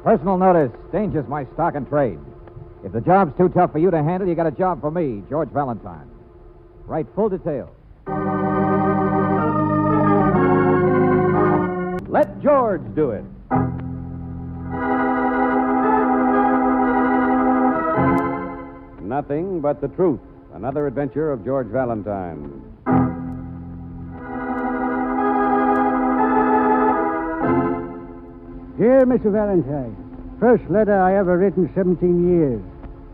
Personal notice. Danger's my stock and trade. If the job's too tough for you to handle, you got a job for me, George Valentine. Write full details. Let George do it. Nothing but the truth. Another adventure of George Valentine. Dear Mr. Valentine, first letter I ever written 17 years,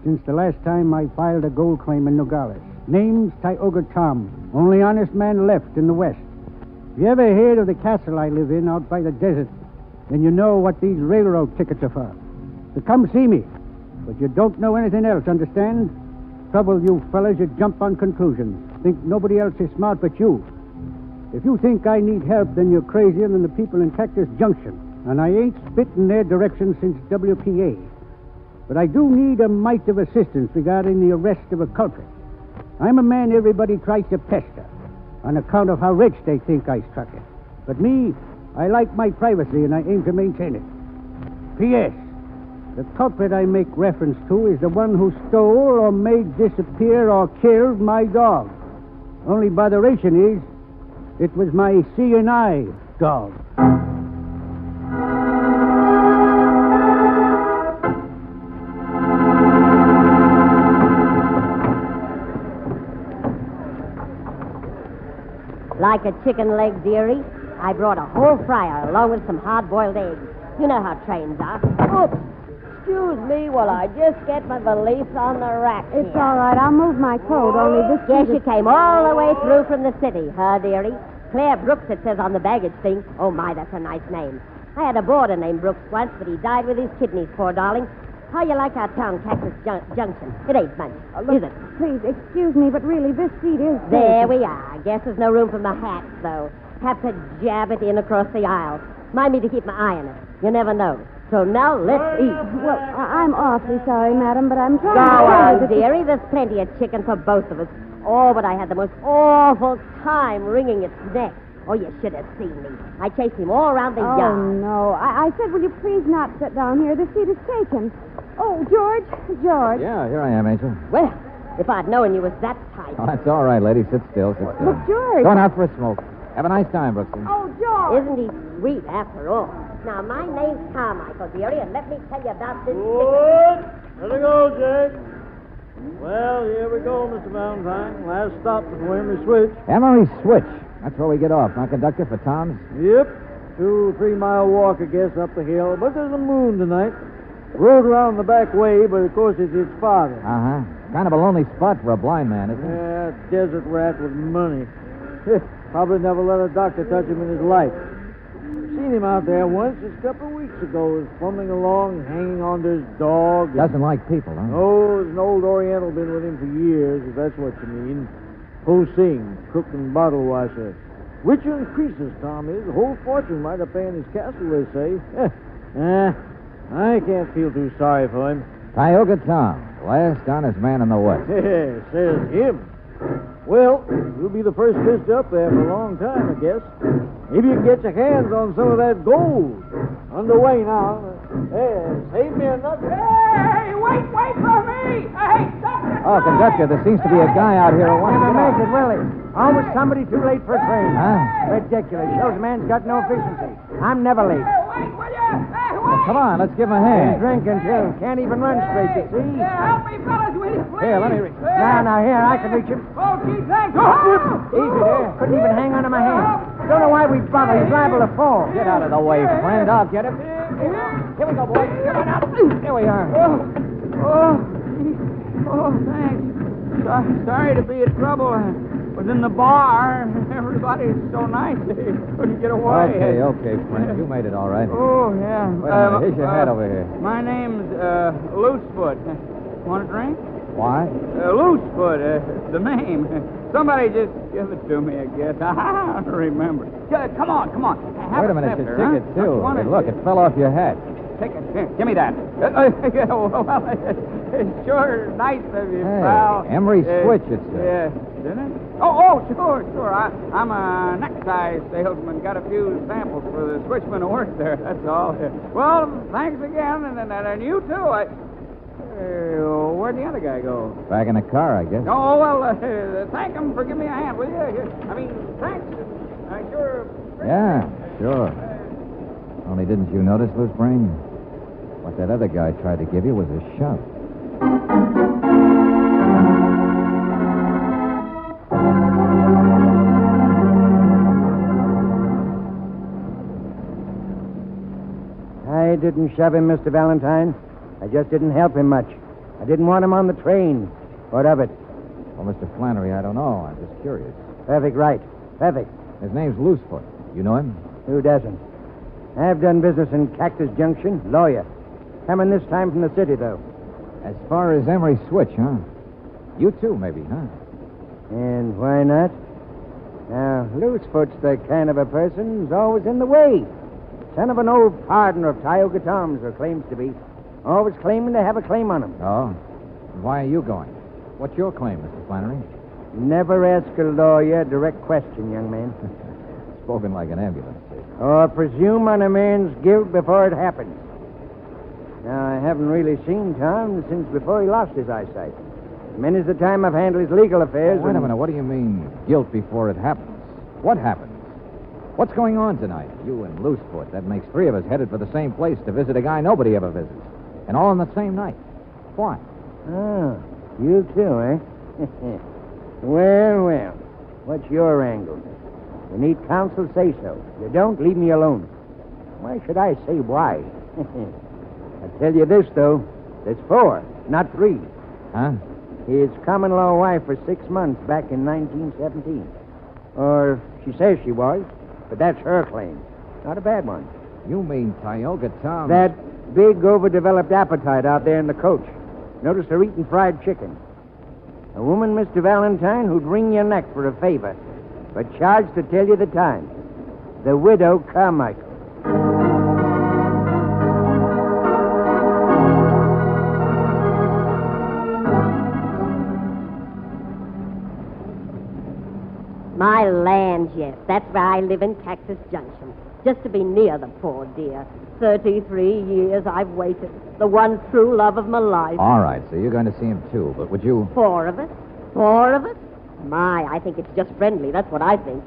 since the last time I filed a gold claim in Nogales. Name's Tioga Tom, only honest man left in the West. If you ever heard of the castle I live in out by the desert, then you know what these railroad tickets are for. So come see me, but you don't know anything else, understand? Trouble, you fellas, you jump on conclusions. Think nobody else is smart but you. If you think I need help, then you're crazier than the people in Cactus Junction. And I ain't spit in their direction since WPA. But I do need a mite of assistance regarding the arrest of a culprit. I'm a man everybody tries to pester on account of how rich they think I struck it. But me, I like my privacy and I aim to maintain it. P.S. The culprit I make reference to is the one who stole or made disappear or killed my dog. Only botheration is, it was my C&I dog. Like a chicken leg, dearie, I brought a whole fryer along with some hard-boiled eggs. You know how trains are. Oops. Excuse me while I just get my valise on the rack here. It's all right. I'll move my coat, only this... Guess you came all the way through from the city, huh, dearie? Claire Brooks, it says on the baggage thing. Oh, my, that's a nice name. I had a boarder named Brooks once, but he died with his kidneys, poor darling. How you like our town, Cactus Junction? It ain't much, is it? Please, excuse me, but really, this seat is... There we are. Guess there's no room for my hats, though. Have to jab it in across the aisle. Mind me to keep my eye on it. You never know. So now let's eat. Well, I'm awfully sorry, madam, but I'm trying Go to... on, dearie. There's plenty of chicken for both of us. Oh, but I had the most awful time wringing its neck. Oh, you should have seen me. I chased him all around the Oh, yard. no. I said, will you please not sit down here? The seat is taken. Oh, George. Yeah, here I am, Angel. Well, if I'd known you was that type. Oh, that's all right, lady. Sit still, sit still. Look, George. Going out for a smoke. Have a nice time, Brooksy. Oh, George. Isn't he sweet after all? Now, my name's Carmichael, dearie, and let me tell you about this Good. There we go, Jake. Well, here we go, Mr. Valentine. Last stop before Emery Switch. Emery Switch. That's where we get off, huh, conductor, for Tom's? Yep. 2-3 mile walk, I guess, up the hill. But there's a moon tonight. Rode around the back way, but of course it's its father. Uh-huh. Kind of a lonely spot for a blind man, isn't it? Yeah, desert rat with money. Probably never let a doctor touch him in his life. Seen him out there once, just a couple of weeks ago. Was fumbling along, hanging on to his dog. Doesn't like people, huh? Oh, there's an old Oriental been with him for years, if that's what you mean. Ho Sing, cook and bottle washer. Richer and creases, Tom is. A whole fortune might have paying his castle, they say. I can't feel too sorry for him. Tioga Tom, last honest man in the West. Says him. Well, you'll be the first fish up there for a long time, I guess. Maybe you can get your hands on some of that gold. Underway now. Save me a nugget. Hey, wait for me! Hey, stop it! Oh, conductor, there seems to be a guy out here who wants to Never get make out. it, will he? Always somebody too late for a train. Huh? Ridiculous. Shows a man's got no efficiency. I'm never late. Hey, wait, will you? Hey, Well, wait! come on, let's give him a He's hand. drinking, too. Can't even run straight, you see? Help me, fellas, will you, please? Here, let me reach. Now, here, I can reach him. Oh, gee, thanks. Oh! Easy there. Couldn't even hang onto my hand. Don't know why we bother. He's liable to fall. Get out of the way, friend. I'll get him. Here we go, boys. Come on out. Here we are. Oh, thanks. Sorry to be in trouble. I was in the bar. Everybody's so nice they couldn't get away. Okay, friend. You made it all right. Oh, yeah. Wait a minute. Here's your hat over here. My name's Loosefoot. Want a drink? Why? Loosefoot, the name. Somebody just give it to me, I guess. I don't remember. Come on. Have Wait a minute. sip It's there, a ticket, huh? too. What you Hey, want? look, it fell off your hat. Ticket. Here, give me that. Well, it's sure nice of you, Hey, pal. Emery Switch, it says. Yeah. didn't it? Oh, sure. I'm a necktie salesman. Got a few samples for the switchman who works there, that's all. Well, thanks again, and you too. Where'd the other guy go? Back in the car, I guess. Oh, well, thank him for giving me a hand, will you? I mean, thanks. I sure... Yeah, sure. Only didn't you notice, Loose Brain? What that other guy tried to give you was a shove. I didn't shove him, Mr. Valentine. I just didn't help him much. I didn't want him on the train. What of it? Well, Mr. Flannery, I don't know. I'm just curious. Perfect right. Perfect. His name's Loosefoot. You know him? Who doesn't? I've done business in Cactus Junction. Lawyer. Coming this time from the city, though. As far as Emery Switch, huh? You too, maybe, huh? And why not? Now, Loosefoot's the kind of a person who's always in the way. Son of an old partner of Tioga Tom's, or claims to be. Always claiming to have a claim on him. Oh? Why are you going? What's your claim, Mr. Flannery? Never ask a lawyer a direct question, young man. Spoken like an ambulance. Or presume on a man's guilt before it happens. Now, I haven't really seen Tom since before he lost his eyesight. Many's the time I've handled his legal affairs. Wait a minute. What do you mean, guilt before it happens? What happens? What's going on tonight? You and Loosefoot. That makes three of us headed for the same place to visit a guy nobody ever visits. And all on the same night. Why? Oh, you too, eh? Well. What's your angle? You need counsel, say so. You don't, leave me alone. Why should I say why? I tell you this, though. There's 4, not 3. Huh? His common-law wife for 6 months back in 1917. Or she says she was, but that's her claim. Not a bad one. You mean Tioga Tom? That big, overdeveloped appetite out there in the coach. Noticed her eating fried chicken. A woman, Mr. Valentine, who'd wring your neck for a favor, but charged to tell you the time. The widow Carmichael. My land, yes. That's where I live in Cactus Junction. Just to be near the poor dear. 33 years I've waited. The one true love of my life. All right, so you're going to see him, too. But would you... 4 of us? 4 of us? My, I think it's just friendly. That's what I think.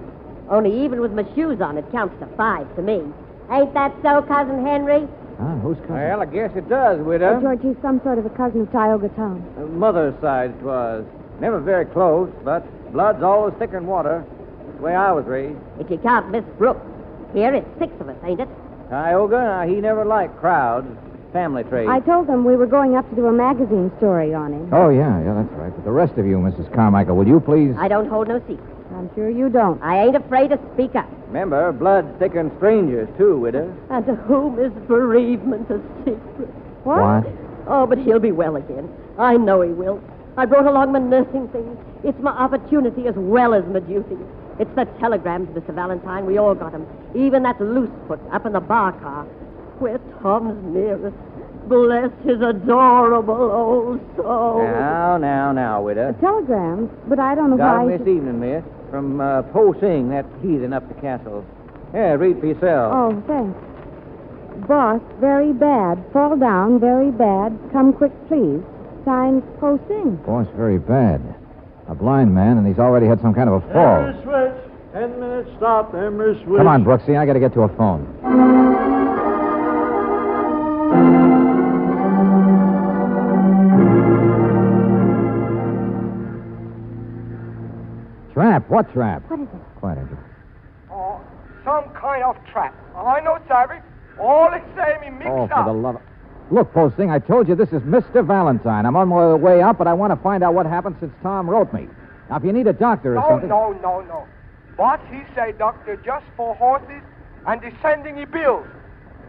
Only even with my shoes on, it counts to 5 to me. Ain't that so, Cousin Henry? Huh? Who's cousin? Well, I guess it does, widow. George, he's some sort of a cousin of Tioga Tom. Mother's side 'twas. Never very close, but blood's always thicker than water. That's the way I was raised. If you count Miss Brooks. Here it's 6 of us, ain't it? Tioga, he never liked crowds. Family trait. I told them we were going up to do a magazine story on him. Oh, yeah, that's right. But the rest of you, Mrs. Carmichael, will you please... I don't hold no secrets. I'm sure you don't. I ain't afraid to speak up. Remember, blood's thicker than strangers, too, widow. And to whom is bereavement a secret? What? Oh, but he'll be well again. I know he will. I brought along my nursing things. It's my opportunity as well as my duty. It's the telegrams, Mr. Valentine. We all got 'em. Even that Loosefoot up in the bar car. Where Tom's nearest. Bless his adorable old soul. Now, widow. Telegrams, but I don't know Got 'em why. this evening, miss. From Po Sing, that heathen up the castle. Yeah, read for yourself. Oh, thanks. Boss, very bad. Fall down, very bad. Come quick, please. Signed, Po Sing. Boss, very bad. A blind man, and he's already had some kind of a fall. Emery Switch. 10 minutes stop, Emery Switch. Come on, Brooksy, I got to get to a phone. Trap? What trap? What is it? Quiet, Andrew. Oh, some kind of trap. I know, Savvy. All the same, he mixed Oh, up. for the love of... Look, Posting, I told you this is Mr. Valentine. I'm on my way up, but I want to find out what happened since Tom wrote me. Now, if you need a doctor or something... No. Boss, he say doctor just for horses and the sending he bills.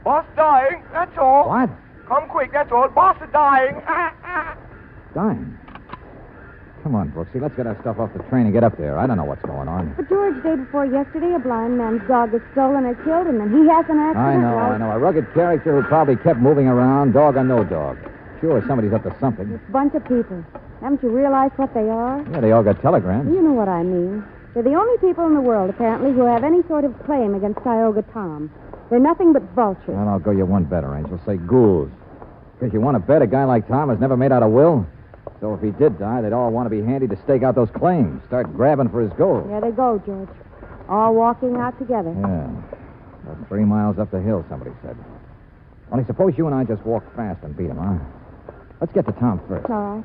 Boss dying, that's all. What? Come quick, that's all. Boss is dying. Dying? Come on, Brooksy, let's get our stuff off the train and get up there. I don't know what's going on. But George, day before yesterday, a blind man's dog was stolen or killed, and then he has an accident. I know. A rugged character who probably kept moving around, dog or no dog. Sure, somebody's up to something. This bunch of people. Haven't you realized what they are? Yeah, they all got telegrams. You know what I mean. They're the only people in the world, apparently, who have any sort of claim against Tioga Tom. They're nothing but vultures. Well, I'll go you one better, Angel. Say ghouls. Because you want to bet a guy like Tom has never made out a will? So if he did die, they'd all want to be handy to stake out those claims. Start grabbing for his gold. There they go, George. All walking out together. Yeah. About 3 miles up the hill, somebody said. Only suppose you and I just walk fast and beat him, huh? Let's get to Tom first. All right.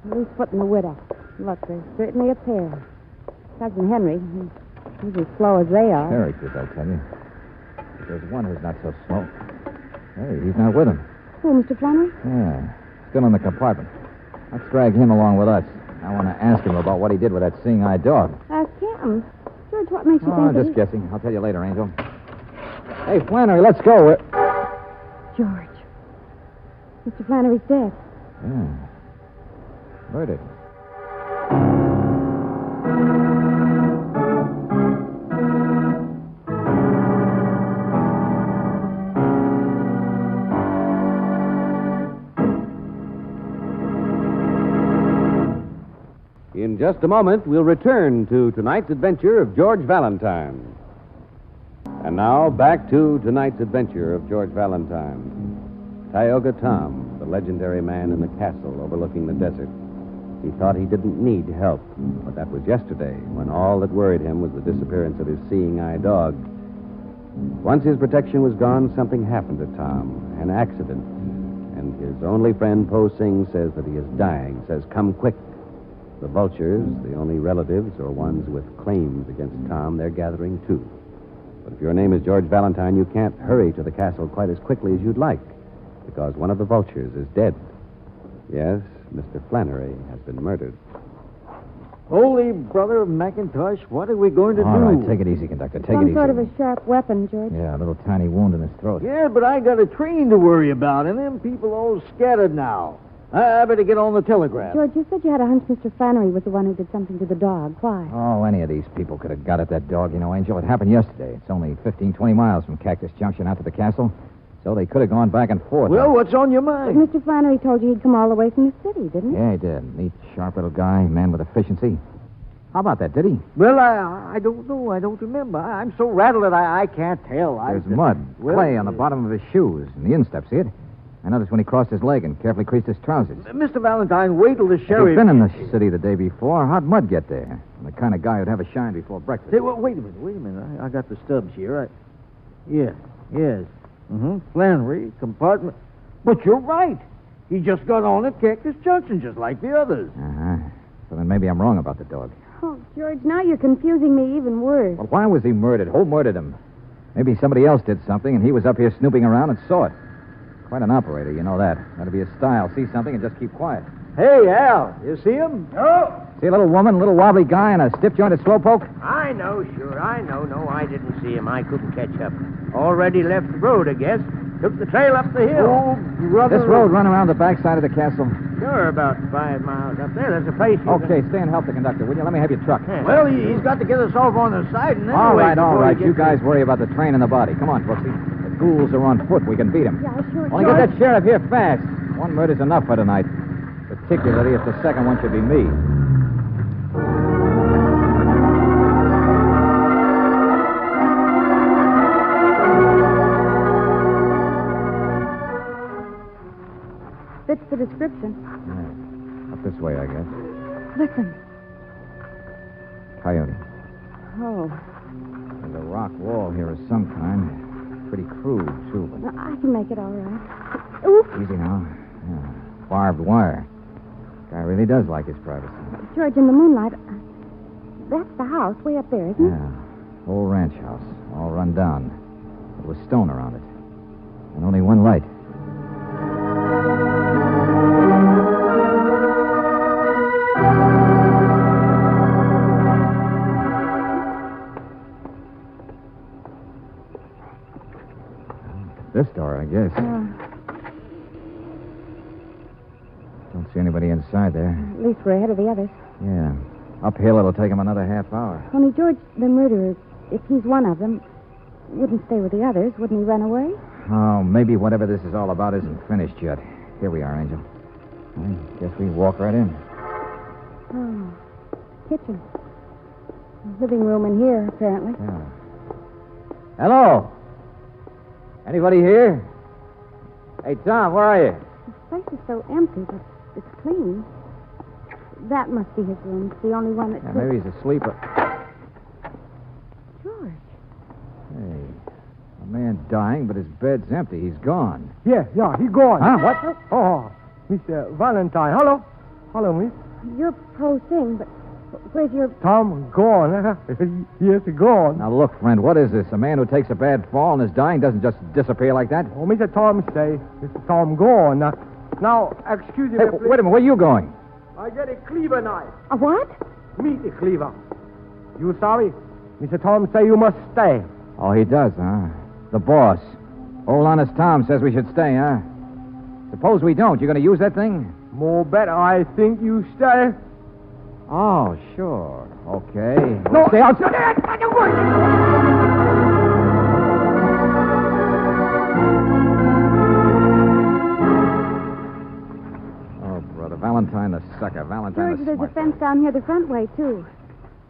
Leastfoot and the widow. Look, they're certainly a pair. Cousin Henry, he's as slow as they are. Characters, I tell you. But there's one who's not so slow. Hey, he's not with him. Who, Mr. Flannery? Yeah, still in the compartment. Let's drag him along with us. I want to ask him about what he did with that seeing-eye dog. Ask him. George, what makes you Oh, think just guessing. I'll tell you later, Angel. Hey, Flannery, let's go. George. Mr. Flannery's dead. Yeah. Murdered. In just a moment, we'll return to tonight's adventure of George Valentine. And now, back to tonight's adventure of George Valentine. Tioga Tom, the legendary man in the castle overlooking the desert. He thought he didn't need help, but that was yesterday, when all that worried him was the disappearance of his seeing-eye dog. Once his protection was gone, something happened to Tom, an accident. And his only friend, Po Sing, says that he is dying, says, come quick. The vultures, the only relatives or ones with claims against Tom, they're gathering too. But if your name is George Valentine, you can't hurry to the castle quite as quickly as you'd like, because one of the vultures is dead. Yes, Mr. Flannery has been murdered. Holy brother of McIntosh, what are we going to do? All right, take it easy, conductor. Take it Some easy. sort of a sharp weapon, George. Yeah, a little tiny wound in his throat. Yeah, but I got a train to worry about, and them people all scattered now. I better get on the telegraph. George, you said you had a hunch Mr. Flannery was the one who did something to the dog. Why? Oh, any of these people could have got at that dog, you know, Angel. It happened yesterday. It's only 15, 20 miles from Cactus Junction out to the castle. So they could have gone back and forth. Well, what's on your But mind? Mr. Flannery told you he'd come all the way from the city, didn't he? Yeah, he did. Neat, sharp little guy, man with efficiency. How about that, did he? Well, I don't know. I don't remember. I'm so rattled that I can't tell. There's mud, Well, clay on the bottom of his shoes, and the instep, see it? I noticed when he crossed his leg and carefully creased his trousers. Mr. Valentine, wait till the He'd sheriff... been in the city the day before. How'd mud get there? I'm the kind of guy who'd have a shine before breakfast. Say, well, wait a minute. I got the stubs here. Yes. Mm-hmm. Flannery, compartment. But you're right. He just got on at Cactus Junction, just like the others. Uh-huh. So then maybe I'm wrong about the dog. Oh, George, now you're confusing me even worse. Well, why was he murdered? Who murdered him? Maybe somebody else did something, and he was up here snooping around and saw it. Quite an operator, you know that. That'll be his style. See something and just keep quiet. Hey, Al, you see him? No, See a little woman, a little wobbly guy, and a stiff-jointed slowpoke? I know, sure. I know. No, I didn't see him. I couldn't catch up. Already left the road, I guess. Took the trail up the hill. Oh, brother. This road run around the backside of the castle. Sure, about 5 miles up there. There's a place you Okay, stay and help the conductor, will you? Let me have your truck. can... Well, he's got to get us off on the side and then All wait right. before he You gets guys worry about the train and the body. Come on, Brooksy. The ghouls are on foot. We can beat them. Yeah, sure. Only get that sheriff here fast. One murder's enough for tonight. Particularly if the second one should be me. Fits the description. Yeah. Up this way, I guess. Listen. Coyote. Oh, There's a rock wall here of some kind. Pretty crude, too, but I can make it all right. Ooh, easy now. Yeah. Barbed wire. Guy really does like his privacy. George, in the moonlight, that's the house way up there, isn't it? Yeah. Old ranch house. All run down. But with stone around it. And only one light. This door, I guess. Don't see anybody inside there. At least we're ahead of the others. Yeah. Uphill, it'll take him another half hour. Only George, the murderer, if he's one of them, wouldn't stay with the others. Wouldn't he run away? Oh, maybe whatever this is all about isn't finished yet. Here we are, Angel. I guess we walk right in. Oh, kitchen. Living room in here, apparently. Yeah. Hello? Anybody here? Hey, Tom, where are you? This place is so empty, but it's clean. That must be his room. It's the only one that Yeah, could... maybe he's asleep. George. Hey, a man dying, but his bed's empty. He's gone. Yeah, he gone. Huh? What? Oh, Mr. Valentine. Hello, miss. You're Po Sing, but where's your... Tom gone. Yes, gone. Now, look, friend, what is this? A man who takes a bad fall and is dying doesn't just disappear like that? Oh, Mr. Tom say, Mr. Tom gone. Now, excuse me, Hey, please. wait a minute. Where are you going? I get a cleaver knife. A what? Meet the cleaver. You sorry? Mr. Tom say you must stay. Oh, he does, huh? The boss. Old honest Tom says we should stay, huh? Suppose we don't. You going to use that thing? More better, I think you stay. Oh, sure. Okay. No. Stay outside. Oh, brother. Valentine the sucker. Valentine George, the there's a smart. fence down here the front way, too.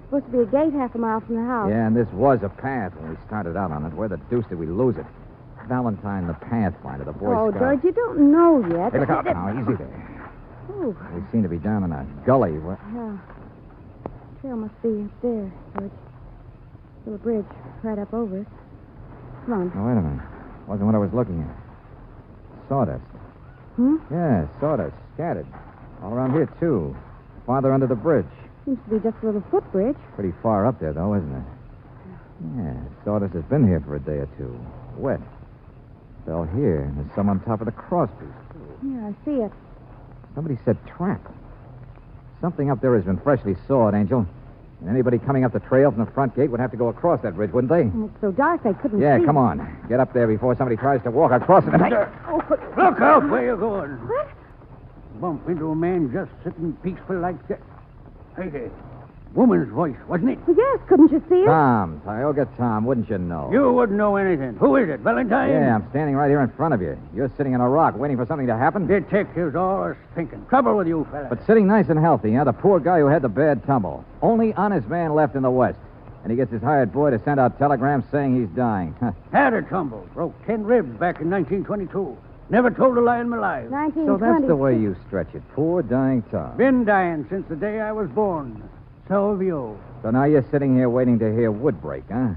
Supposed to be a gate half a mile from the house. Yeah, and this was a path when we started out on it. Where the deuce did we lose it? Valentine the Pathfinder, the Boy Oh, Scout. George, you don't know yet. Hey, look out now. Easy there. Oh, We seem to be down in a gully. What? yeah. Trail must be up there, George. Little bridge right up over it. Come on. Oh, wait a minute. Wasn't what I was looking at. Sawdust. Hmm? Yeah, sawdust. Scattered. All around here, too. Farther under the bridge. Seems to be just a little footbridge. Pretty far up there, though, isn't it? Yeah, sawdust has been here for a day or two. Wet. Fell here, and there's some on top of the crosspiece, too. Yeah, I see it. Somebody said trap. Something up there has been freshly sawed, Angel. And anybody coming up the trail from the front gate would have to go across that bridge, wouldn't they? And it's so dark they couldn't Yeah, see. come on. Get up there before somebody tries to walk across it. Oh, but... Look out where you're going. What? Bump into a man just sitting peaceful like that. Hey there. Woman's voice, wasn't it? Well, yes, couldn't you see it? Tom, Tioga Tom, wouldn't you know? You wouldn't know anything. Who is it, Valentine? Yeah, I'm standing right here in front of you. You're sitting on a rock waiting for something to happen. Detectives always thinking. Trouble with you, fella. But sitting nice and healthy, huh? The poor guy who had the bad tumble. Only honest man left in the West. And he gets his hired boy to send out telegrams saying he's dying. Had a tumble. Broke 10 ribs back in 1922. Never told a lie in my life. 1920. So that's the way you stretch it. Poor dying Tom. Been dying since the day I was born. So have you. So now you're sitting here waiting to hear wood break, huh?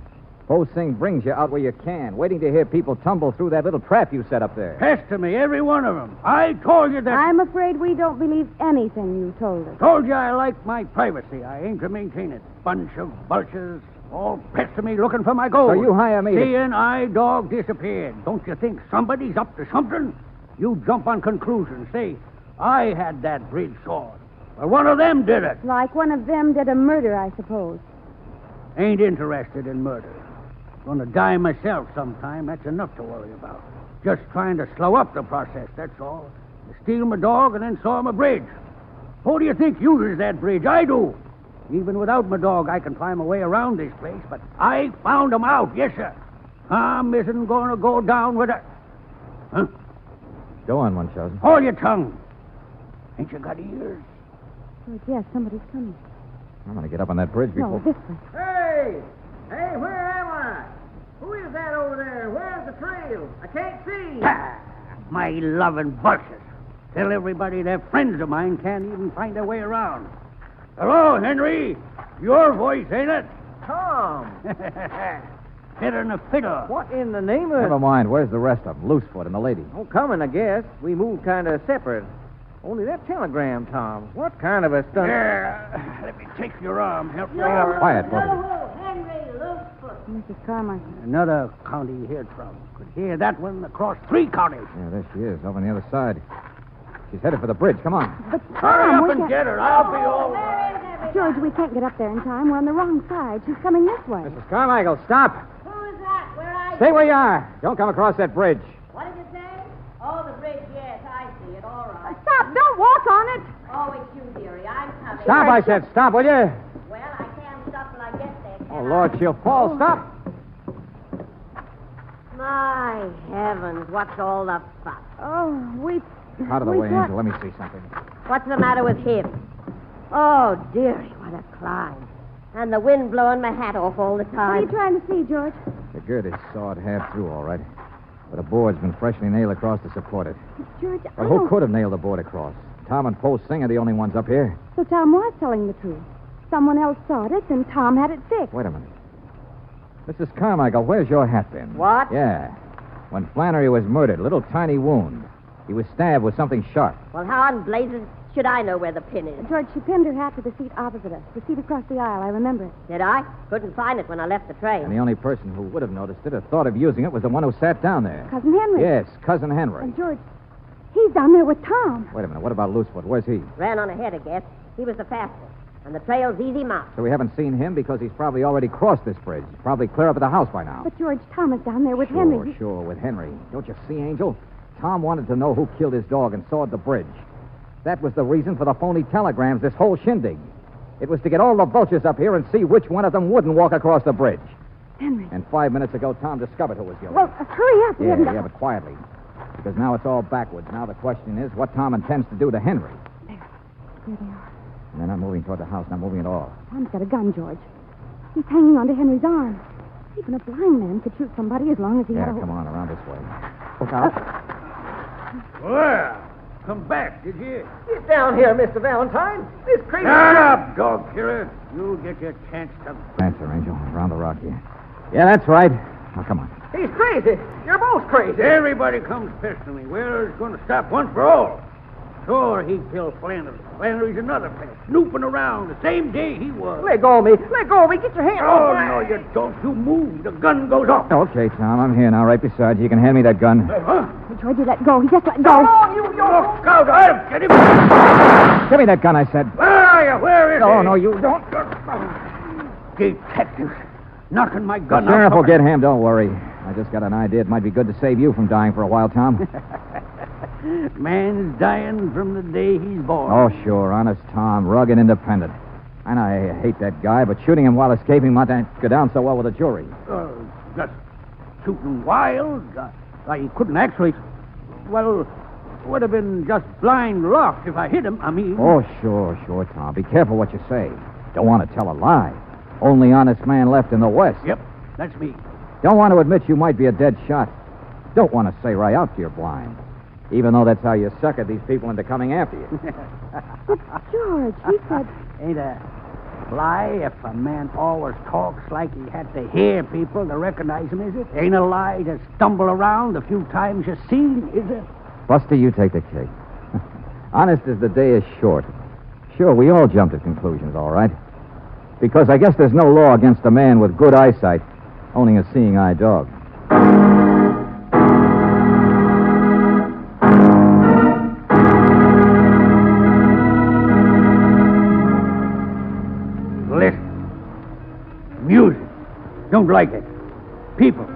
Po Sing brings you out where you can, waiting to hear people tumble through that little trap you set up there. Pester me, every one of them. I told you that. I'm afraid we don't believe anything you told us. Told you I like my privacy. I aim to maintain it. Bunch of vultures all pester me looking for my gold. So you hire me to... Seeing I dog disappeared. Don't you think somebody's up to something? You jump on conclusions. Say, I had that bridge sawed. Well, one of them did it. Like one of them did a murder, I suppose. Ain't interested in murder. Gonna die myself sometime. That's enough to worry about. Just trying to slow up the process, that's all. Steal my dog and then saw my bridge. Who do you think uses that bridge? I do. Even without my dog, I can find my way around this place, but I found him out, yes, sir. Tom isn't gonna go down with a... Huh? Go on, Munchausen. Hold your tongue. Ain't you got ears? George, yes, somebody's coming. I'm going to get up on that bridge before... No, this way. Hey! Hey, where am I? Who is that over there? Where's the trail? I can't see. Ah, my loving vultures. Tell everybody they're friends of mine can't even find their way around. Hello, Henry. Your voice, ain't it? Tom. Fitter than a fiddle. What in the name of... Never mind. Where's the rest of them? Loosefoot and the lady. Oh, coming, I guess. We moved kind of separate. Only that telegram, Tom. What kind of a stunt? There. Let me take your arm. Help me. Quiet, both of you. Henry Loosefoot. Mrs. Carmichael. Another county you heard from. Could hear that one across 3 counties. Yeah, there she is, over on the other side. She's headed for the bridge. Come on. But Hurry Tom, up we and can't... get her. I'll be all right. George, we can't get up there in time. We're on the wrong side. She's coming this way. Mrs. Carmichael, stop. Who is that? Where are you? Stay where you are. Don't come across that bridge. What did you say? Oh, the bridge, yes, I see it. All right. Stop! Don't walk on it! Oh, it's you, dearie. I'm coming. Stop, I said. Stop, will you? Well, I can't stop till I get there. Oh, Lord, she'll fall. Stop. My heavens, what's all the fuss? Oh, we... Out of the we way, thought- Angel. Let me see something. What's the matter with him? Oh, dearie, what a climb. And the wind blowing my hat off all the What are time. you trying to see, George? The gird is sawed half through, all right. But a board's been freshly nailed across to support it. George, I Well, who don't... could have nailed the board across? Tom and Po Singh are the only ones up here. So Tom was telling the truth. Someone else sawed it, and Tom had it fixed. Wait a minute. Mrs. Carmichael, where's your hat been? What? Yeah. When Flannery was murdered, a little tiny wound. He was stabbed with something sharp. Well, how in blazes should I know where the pin is? George, she pinned her hat to the seat opposite us, the seat across the aisle. I remember it. Did I? Couldn't find it when I left the train. And the only person who would have noticed it or thought of using it was the one who sat down there. Cousin Henry. Yes, Cousin Henry. And George, he's down there with Tom. Wait a minute. What about Loosefoot? Where's he? Ran on ahead, I guess. He was the fastest. And the trail's easy marked. So we haven't seen him because he's probably already crossed this bridge. He's probably clear up at the house by now. But George, Tom is down there with Sure, Henry. sure, with Henry. Don't you see, Angel? Tom wanted to know who killed his dog and sawed the bridge. That was the reason for the phony telegrams, this whole shindig. It was to get all the vultures up here and see which one of them wouldn't walk across the bridge. Henry. And 5 minutes ago, Tom discovered who was guilty. Well, hurry up. We haven't Yeah, but quietly. Because now it's all backwards. Now the question is what Tom intends to do to Henry. There they are. And they're not moving toward the house, not moving at all. Tom's got a gun, George. He's hanging onto Henry's arm. Even a blind man could shoot somebody as long as he had a... Come on, around this way. Look out. Well, come back, did you? Get down here, Mr. Valentine. This crazy... Shut up, dog killer. You'll get your chance to... Answer, Angel. Around the rock here. Yeah, that's right. Now, come on. He's crazy. You're both crazy. Everybody comes pestering me. Where's going to stop once for all? Sure, he killed Flannery. Flannery's another pest, snooping around the same day he was. Let go of me. Let go of me. Get your hand Oh, off. no, you don't. You move. The gun goes off. Okay, Tom, I'm here now, right beside you. You can hand me that gun. Huh? George, you let go. He just let go. Come on, you... Look out. I'll get him. Give me that gun, I said. Where are you? Where is No, he? no, you don't. Detectives. Knocking my gun The sheriff out. will get him, don't worry. I just got an idea. It might be good to save you from dying for a while, Tom. Man's dying from the day he's born. Oh, sure, honest Tom, rugged independent. And I hate that guy, but shooting him while escaping might not go down so well with a jury. Just shooting wild. I couldn't actually... Well, would have been just blind luck if I hit him, I mean... Oh, sure, Tom. Be careful what you say. Don't want to tell a lie. Only honest man left in the West. Yep, that's me. Don't want to admit you might be a dead shot. Don't want to say right out you're blind. Even though that's how you sucker these people into coming after you. But George, he said... Ain't a lie if a man always talks like he had to hear people to recognize him, is it? Ain't a lie to stumble around a few times you seen, is it? Buster, you take the cake. Honest as the day is short. Sure, we all jump to conclusions, all right. Because I guess there's no law against a man with good eyesight owning a seeing-eye dog. Listen. Music. Don't like it. People.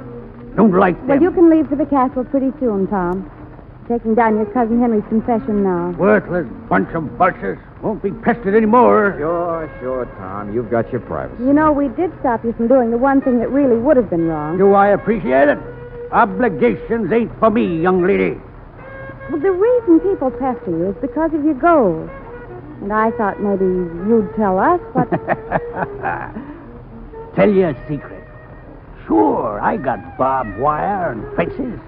Don't like them. Well, you can leave for the castle pretty soon, Tom. Taking down your cousin Henry's confession now. Worthless bunch of vultures. Won't be pestered anymore. Sure, Tom. You've got your privacy. You know, we did stop you from doing the one thing that really would have been wrong. Do I appreciate it? Obligations ain't for me, young lady. Well, the reason people pester you is because of your gold. And I thought maybe you'd tell us what... Tell you a secret. Sure, I got barbed wire and fences.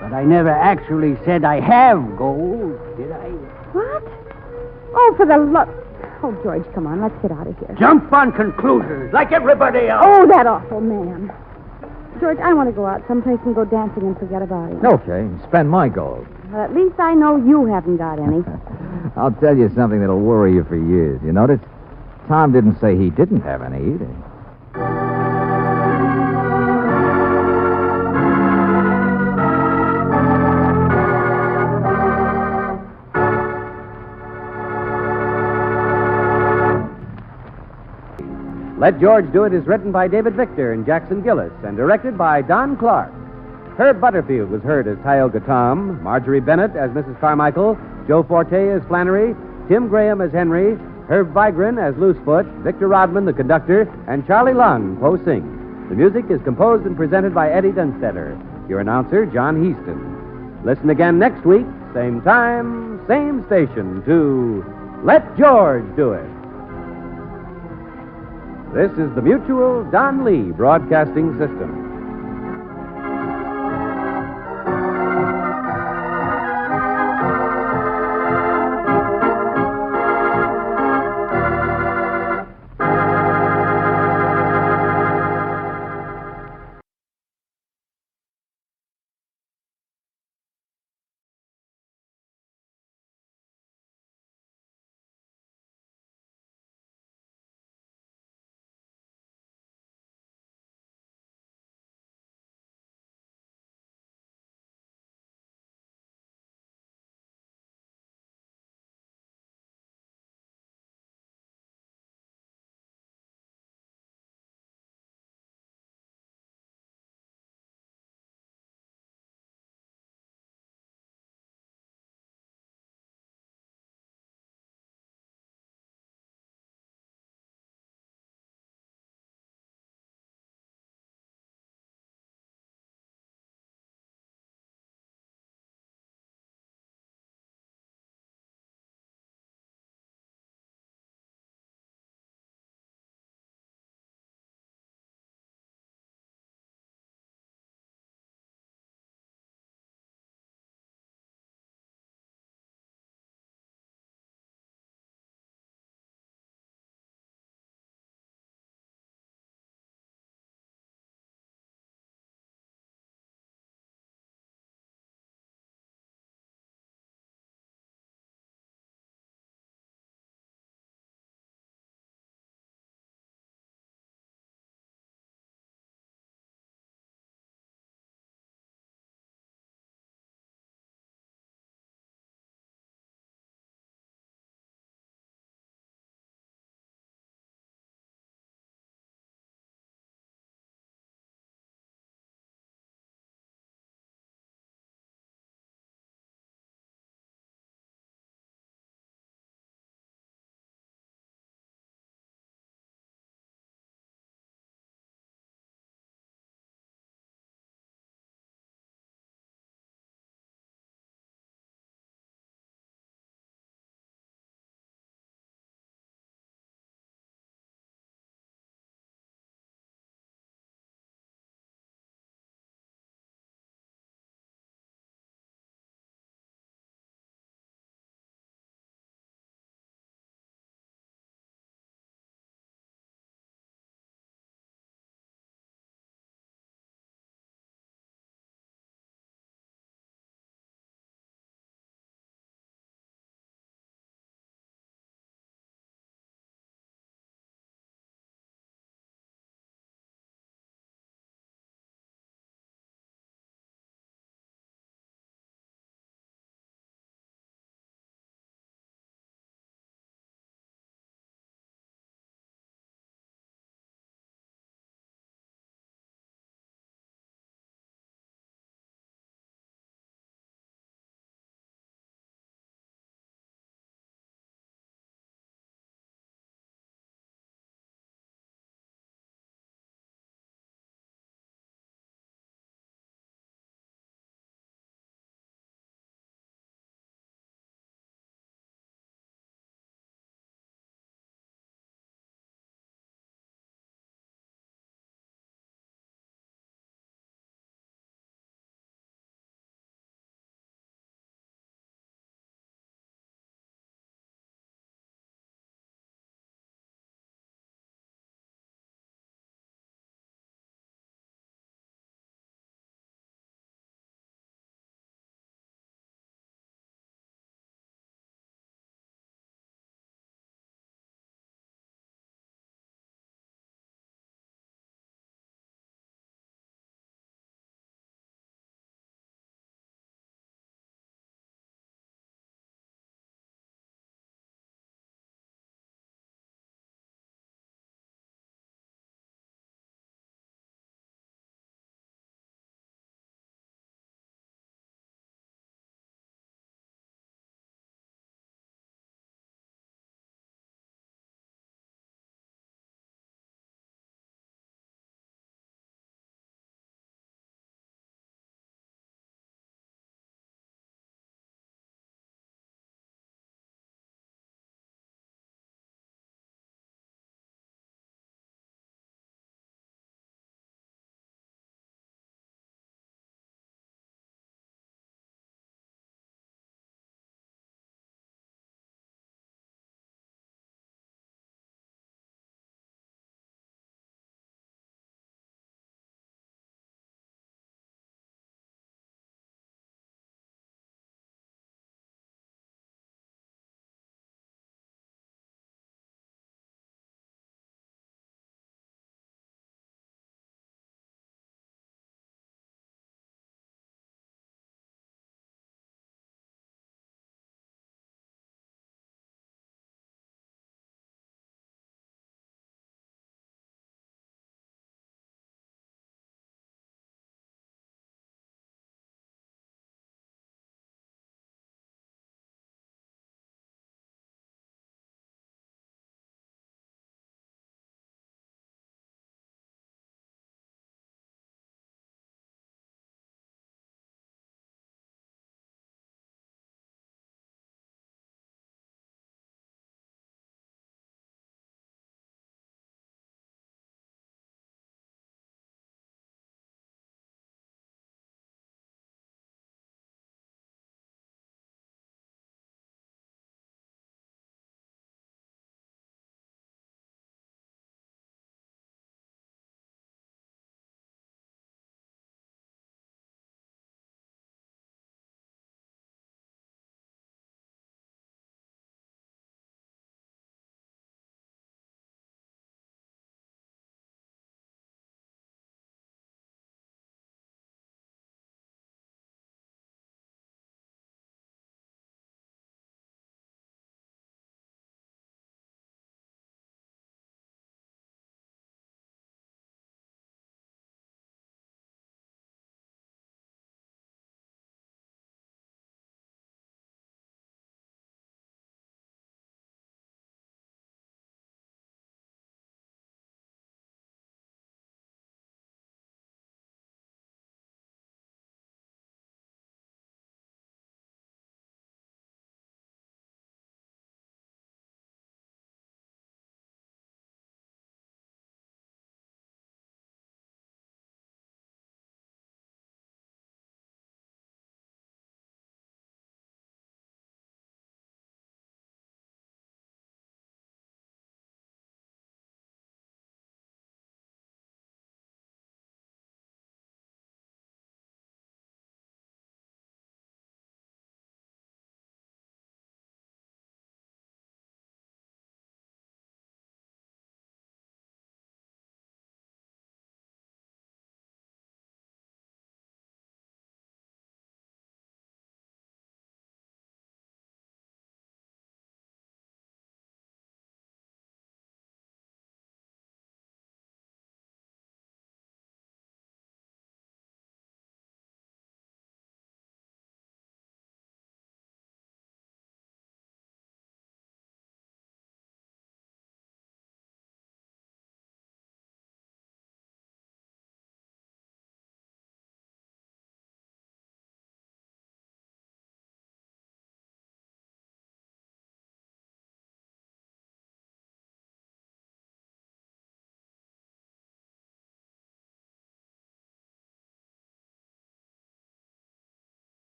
But I never actually said I have gold, did I? What? Oh, for the love... Oh, George, come on, let's get out of here. Jump on conclusions like everybody else. Oh, that awful man. George, I want to go out someplace and go dancing and forget about it. Okay, spend my gold. Well, at least I know you haven't got any. I'll tell you something that'll worry you for years. You notice? Tom didn't say he didn't have any either. Let George Do It is written by David Victor and Jackson Gillis and directed by Don Clark. Herb Butterfield was heard as Tioga Tom, Marjorie Bennett as Mrs. Carmichael, Joe Forte as Flannery, Tim Graham as Henry, Herb Vigran as Loosefoot, Victor Rodman, the conductor, and Charlie Lung, Po Sing. The music is composed and presented by Eddie Dunstetter. Your announcer, John Heaston. Listen again next week, same time, same station to Let George Do It. This is the Mutual Don Lee Broadcasting System.